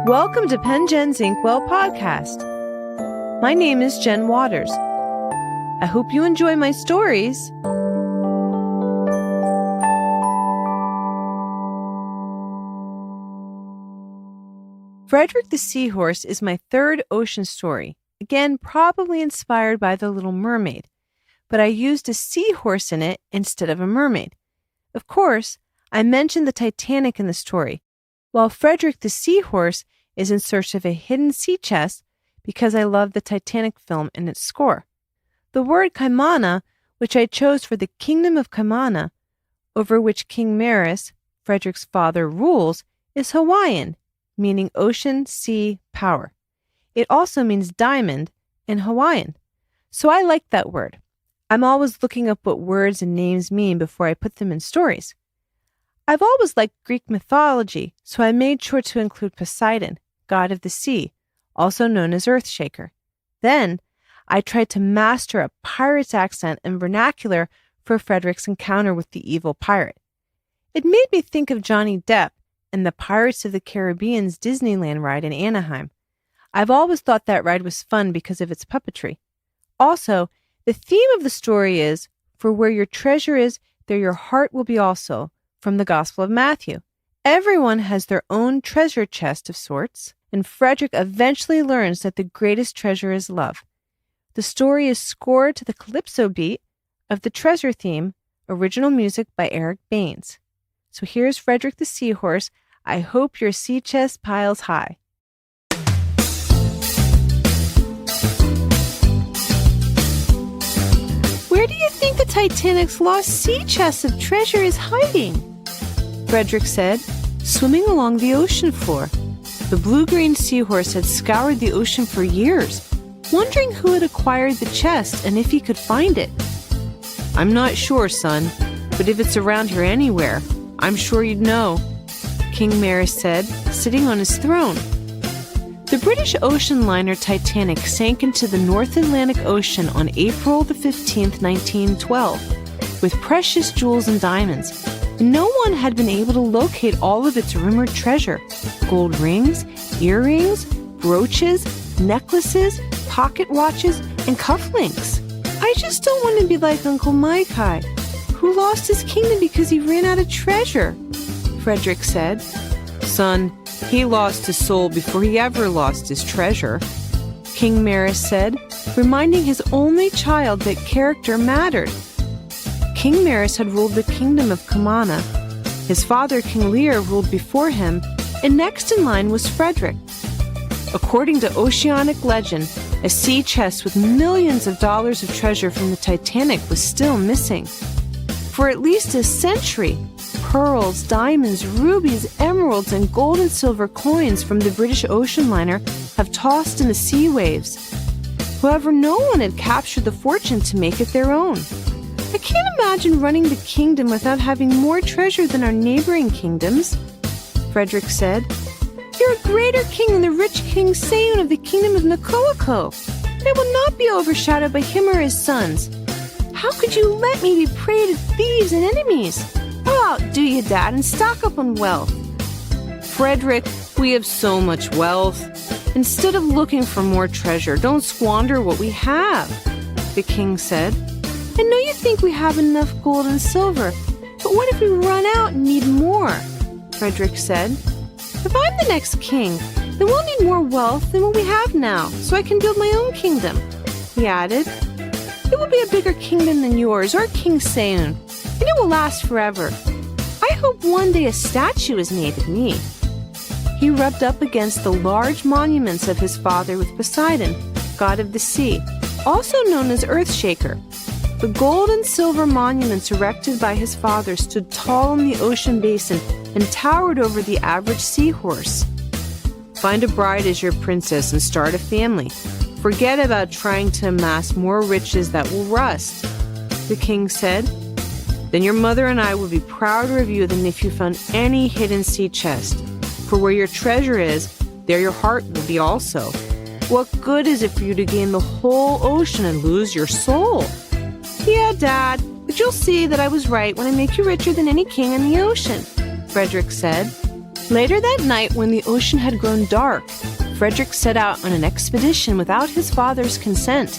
Welcome to Pengen's Inkwell Podcast. My name is Jen Waters. I hope you enjoy my stories. Frederick the Seahorse is my third ocean story, again probably inspired by The Little Mermaid, but I used a seahorse in it instead of a mermaid. Of course, I mentioned the Titanic in the story, while Frederick the Seahorse is in search of a hidden sea chest because I love the Titanic film and its score. The word Kaimana, which I chose for the Kingdom of Kaimana, over which King Maris, Frederick's father, rules, is Hawaiian, meaning ocean, sea, power. It also means diamond in Hawaiian. So I like that word. I'm always looking up what words and names mean before I put them in stories. I've always liked Greek mythology, so I made sure to include Poseidon, god of the sea, also known as Earthshaker. Then, I tried to master a pirate's accent and vernacular for Frederick's encounter with the evil pirate. It made me think of Johnny Depp and the Pirates of the Caribbean's Disneyland ride in Anaheim. I've always thought that ride was fun because of its puppetry. Also, the theme of the story is, "For where your treasure is, there your heart will be also," from the Gospel of Matthew. Everyone has their own treasure chest of sorts, and Frederick eventually learns that the greatest treasure is love. The story is scored to the calypso beat of the treasure theme, original music by Eric Baines. So here's Frederick the Seahorse. I hope your sea chest piles high. Where do you think the Titanic's lost sea chest of treasure is hiding? Frederick said, swimming along the ocean floor. The blue-green seahorse had scoured the ocean for years, wondering who had acquired the chest and if he could find it. "I'm not sure, son, but if it's around here anywhere, I'm sure you'd know," King Maris said, sitting on his throne. The British ocean liner Titanic sank into the North Atlantic Ocean on April the 15th, 1912, with precious jewels and diamonds. No one had been able to locate all of its rumored treasure: gold rings, earrings, brooches, necklaces, pocket watches, and cufflinks. "I just don't want to be like Uncle Makai, who lost his kingdom because he ran out of treasure," Frederick said. "Son, he lost his soul before he ever lost his treasure," King Maris said, reminding his only child that character mattered. King Maris had ruled the Kingdom of Kaimana. His father, King Lear, ruled before him, and next in line was Frederick. According to oceanic legend, a sea chest with millions of dollars of treasure from the Titanic was still missing. For at least a century, pearls, diamonds, rubies, emeralds, and gold and silver coins from the British ocean liner have tossed in the sea waves. However, no one had captured the fortune to make it their own. "I can't imagine running the kingdom without having more treasure than our neighboring kingdoms," Frederick said. "You're a greater king than the rich King Saewine of the Kingdom of Nakoako. I will not be overshadowed by him or his sons. How could you let me be prey to thieves and enemies? I'll outdo you, Dad, and stock up on wealth." "Frederick, we have so much wealth. Instead of looking for more treasure, don't squander what we have," the king said. "I know you think we have enough gold and silver, but what if we run out and need more?" Frederick said. "If I'm the next king, then we'll need more wealth than what we have now, so I can build my own kingdom," he added. "It will be a bigger kingdom than yours or King Saewine, and it will last forever. I hope one day a statue is made of me." He rubbed up against the large monuments of his father with Poseidon, god of the sea, also known as Earthshaker. The gold and silver monuments erected by his father stood tall in the ocean basin and towered over the average seahorse. "Find a bride as your princess and start a family. Forget about trying to amass more riches that will rust," the king said. "Then your mother and I will be prouder of you than if you found any hidden sea chest. For where your treasure is, there your heart will be also. What good is it for you to gain the whole ocean and lose your soul?" "Yeah, Dad, but you'll see that I was right when I make you richer than any king in the ocean," Frederick said. Later that night, when the ocean had grown dark, Frederick set out on an expedition without his father's consent.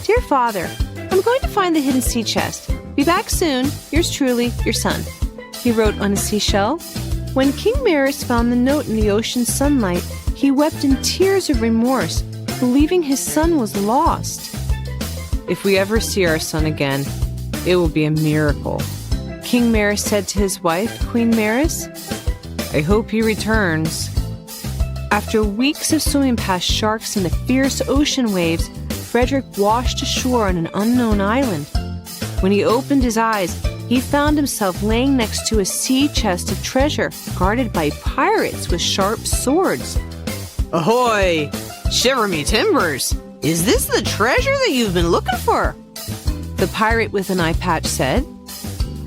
"Dear father, I'm going to find the hidden sea chest. Be back soon. Yours truly, your son," he wrote on a seashell. When King Maris found the note in the ocean's sunlight, he wept in tears of remorse, believing his son was lost. "If we ever see our son again, it will be a miracle," King Maris said to his wife, Queen Maris. "I hope he returns." After weeks of swimming past sharks and the fierce ocean waves, Frederick washed ashore on an unknown island. When he opened his eyes, he found himself laying next to a sea chest of treasure guarded by pirates with sharp swords. "Ahoy! Shiver me timbers! Is this the treasure that you've been looking for?" the pirate with an eye patch said.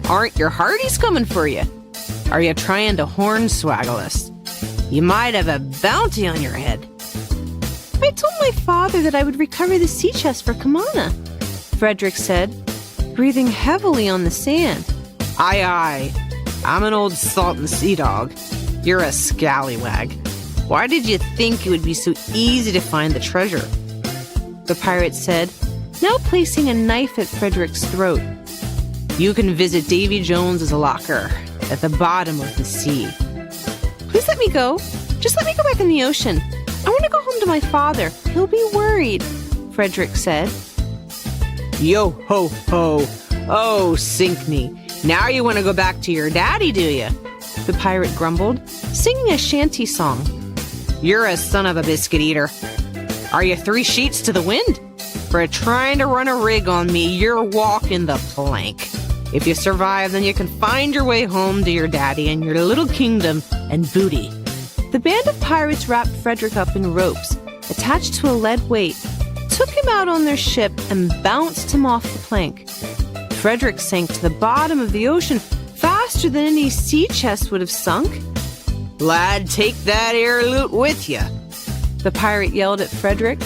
"Aren't your hearties coming for you? Are you trying to hornswaggle us? You might have a bounty on your head." "I told my father that I would recover the sea chest for Kaimana," Frederick said, breathing heavily on the sand. "Aye, aye. I'm an old salt-and-sea dog. You're a scallywag. Why did you think it would be so easy to find the treasure?" the pirate said, now placing a knife at Frederick's throat. "You can visit Davy Jones's locker at the bottom of the sea." "Please let me go. Just let me go back in the ocean. I want to go home to my father. He'll be worried," Frederick said. "Yo ho ho! Oh, sink me. Now you want to go back to your daddy, do you?" the pirate grumbled, singing a shanty song. "You're a son of a biscuit eater. Are you 3 sheets to the wind? For trying to run a rig on me, you're walking the plank. If you survive, then you can find your way home to your daddy and your little kingdom and booty." The band of pirates wrapped Frederick up in ropes, attached to a lead weight, took him out on their ship, and bounced him off the plank. Frederick sank to the bottom of the ocean faster than any sea chest would have sunk. "Lad, take that ere loot with you," the pirate yelled at Frederick,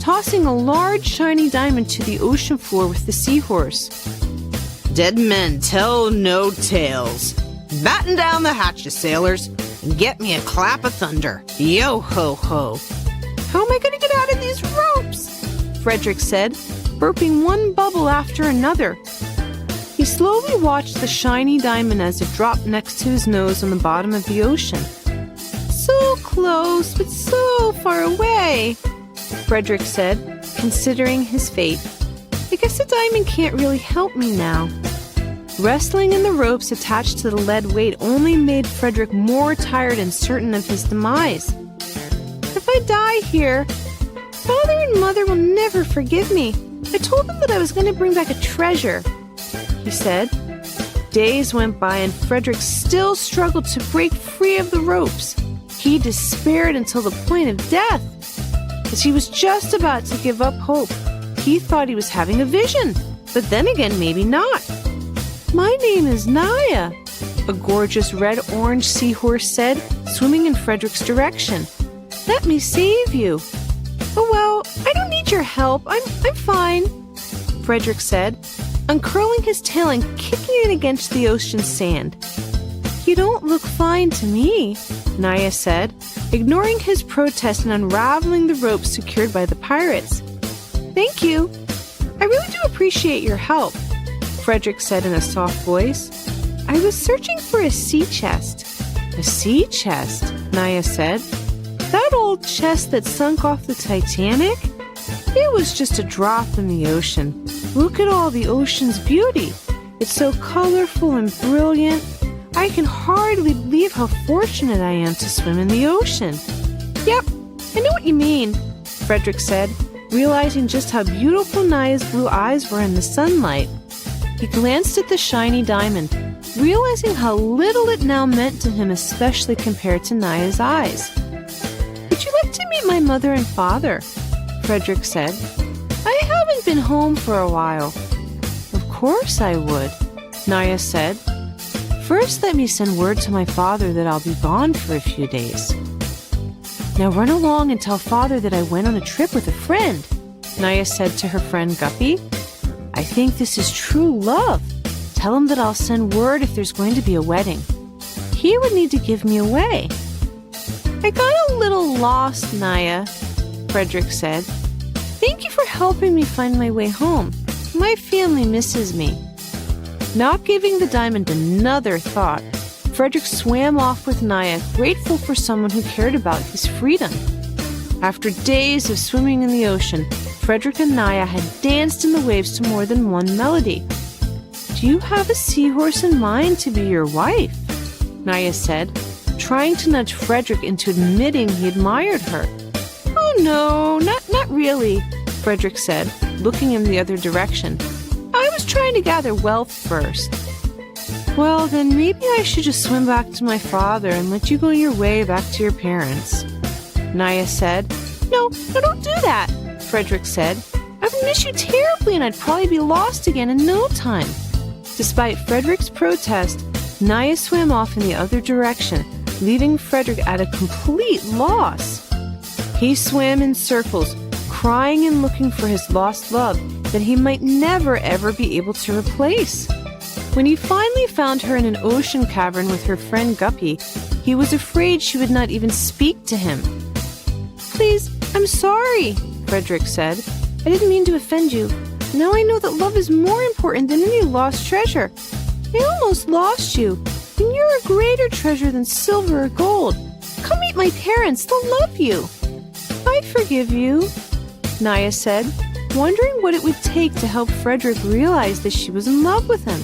tossing a large shiny diamond to the ocean floor with the seahorse. "Dead men tell no tales. Batten down the hatches, sailors, and get me a clap of thunder. Yo ho ho!" "How am I going to get out of these ropes?" Frederick said, burping one bubble after another. He slowly watched the shiny diamond as it dropped next to his nose on the bottom of the ocean. "So close, but so far away," Frederick said, considering his fate. "I guess the diamond can't really help me now." Wrestling in the ropes attached to the lead weight only made Frederick more tired and certain of his demise. "If I die here, Father and Mother will never forgive me. I told them that I was going to bring back a treasure," he said. Days went by and Frederick still struggled to break free of the ropes. He despaired until the point of death. As he was just about to give up hope, he thought he was having a vision, but then again, maybe not. "My name is Naya," a gorgeous red-orange seahorse said, swimming in Frederick's direction. "Let me save you." "Oh, well, I don't need your help. I'm fine," Frederick said, uncurling his tail and kicking it against the ocean sand. "You don't look fine to me," Naya said, ignoring his protest and unraveling the rope secured by the pirates. "Thank you. I really do appreciate your help," Frederick said in a soft voice. "I was searching for a sea chest." "A sea chest?" Naya said. "That old chest that sunk off the Titanic? It was just a drop in the ocean. Look at all the ocean's beauty. It's so colorful and brilliant. I can hardly believe how fortunate I am to swim in the ocean." "Yep, I know what you mean," Frederick said, realizing just how beautiful Naya's blue eyes were in the sunlight. He glanced at the shiny diamond, realizing how little it now meant to him, especially compared to Naya's eyes. "Would you like to meet my mother and father?" Frederick said. "I haven't been home for a while." "Of course I would," Naya said. "First, let me send word to my father that I'll be gone for a few days." "Now run along and tell father that I went on a trip with a friend," Naya said to her friend Guppy. "I think this is true love. Tell him that I'll send word if there's going to be a wedding. He would need to give me away." I got a little lost, Naya, Frederick said. Thank you for helping me find my way home. My family misses me. Not giving the diamond another thought, Frederick swam off with Naya, grateful for someone who cared about his freedom. After days of swimming in the ocean, Frederick and Naya had danced in the waves to more than one melody. Do you have a seahorse in mind to be your wife? Naya said, trying to nudge Frederick into admitting he admired her. Oh no, not really, Frederick said, looking in the other direction. I was trying to gather wealth first. Well, then maybe I should just swim back to my father and let you go your way back to your parents. Naya said. No, don't do that, Frederick said. I would miss you terribly and I'd probably be lost again in no time. Despite Frederick's protest, Naya swam off in the other direction, leaving Frederick at a complete loss. He swam in circles, crying and looking for his lost love that he might never ever be able to replace. When he finally found her in an ocean cavern with her friend Guppy, he was afraid she would not even speak to him. Please, I'm sorry, Frederick said. I didn't mean to offend you. Now I know that love is more important than any lost treasure. I almost lost you, and you're a greater treasure than silver or gold. Come meet my parents, they'll love you. I forgive you, Naya said, wondering what it would take to help Frederick realize that she was in love with him.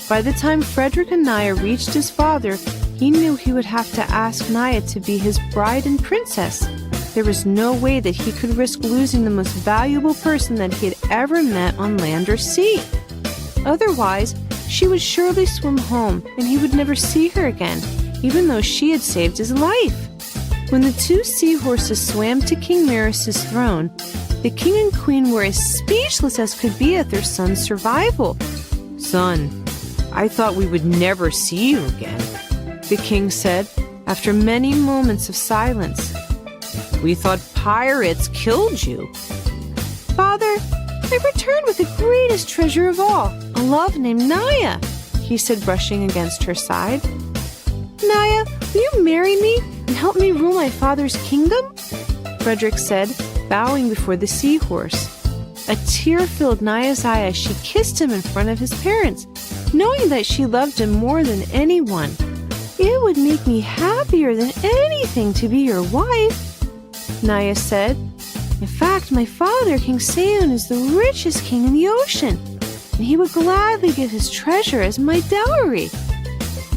By the time Frederick and Naya reached his father, he knew he would have to ask Naya to be his bride and princess. There was no way that he could risk losing the most valuable person that he had ever met on land or sea. Otherwise, she would surely swim home and he would never see her again, even though she had saved his life. When the two seahorses swam to King Maerus' throne, the king and queen were as speechless as could be at their son's survival. Son, I thought we would never see you again, the king said after many moments of silence. We thought pirates killed you. Father, I returned with the greatest treasure of all, a love named Naya, he said, brushing against her side. Naya, will you marry me and help me rule my father's kingdom? Frederick said, bowing before the seahorse. A tear filled Naya's eye as she kissed him in front of his parents, knowing that she loved him more than anyone. It would make me happier than anything to be your wife, Naya said. In fact, my father, King Saewine, is the richest king in the ocean, and he would gladly give his treasure as my dowry.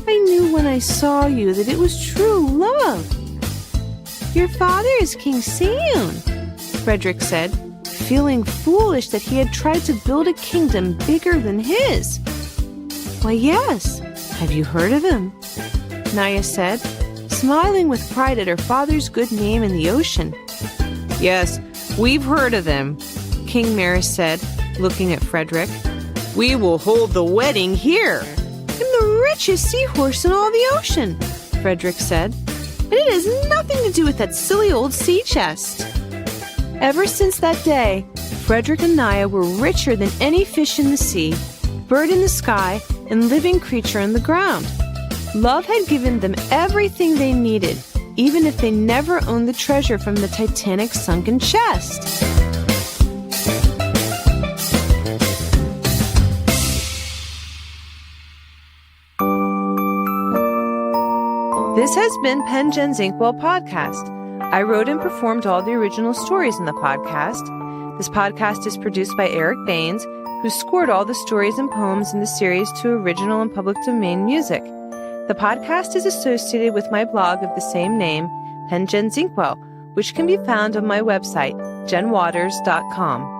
I knew when I saw you that it was true love. Your father is King Saewine, Frederick said, feeling foolish that he had tried to build a kingdom bigger than his. Why, yes. Have you heard of him? Naya said, smiling with pride at her father's good name in the ocean. Yes, we've heard of them, King Maerus said, looking at Frederick. We will hold the wedding here. I'm the richest seahorse in all the ocean, Frederick said, and it has nothing to do with that silly old sea chest. Ever since that day, Frederick and Naya were richer than any fish in the sea, bird in the sky, and living creature on the ground. Love had given them everything they needed, even if they never owned the treasure from the Titanic's sunken chest. This has been Pen Gen's Inkwell Podcast. I wrote and performed all the original stories in the podcast. This podcast is produced by Eric Baines, who scored all the stories and poems in the series to original and public domain music. The podcast is associated with my blog of the same name, Pen Gen's Inkwell, which can be found on my website, jenwaters.com.